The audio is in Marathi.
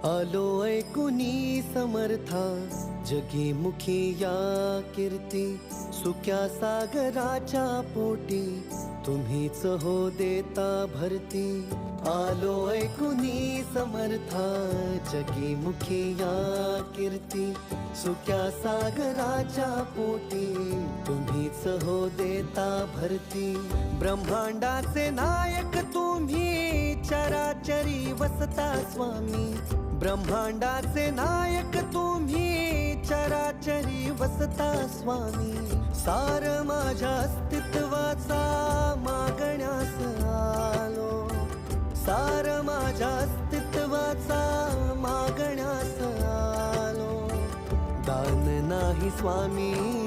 आलो ऐकुनी समर्था, जगी मुखी या कीर्ती. सुक्या सागराच्या पोटी तुम्हीच हो देता भरती. आलो ऐकुनी समर्था, जगी मुखी या कीर्ती. सुक्या सागराच्या पोटी तुम्हीच हो देता भरती. ब्रह्मांडाचे नायक तुम्ही, चराचरी वसता स्वामी. ब्रह्मांडाचे नायक तुम्ही, चराचरी वसता स्वामी. सार माझ्या अस्तित्वाचा मागण्यास आलो. सार माझ्या अस्तित्वाचा मागण्यास आलो. दान नाही स्वामी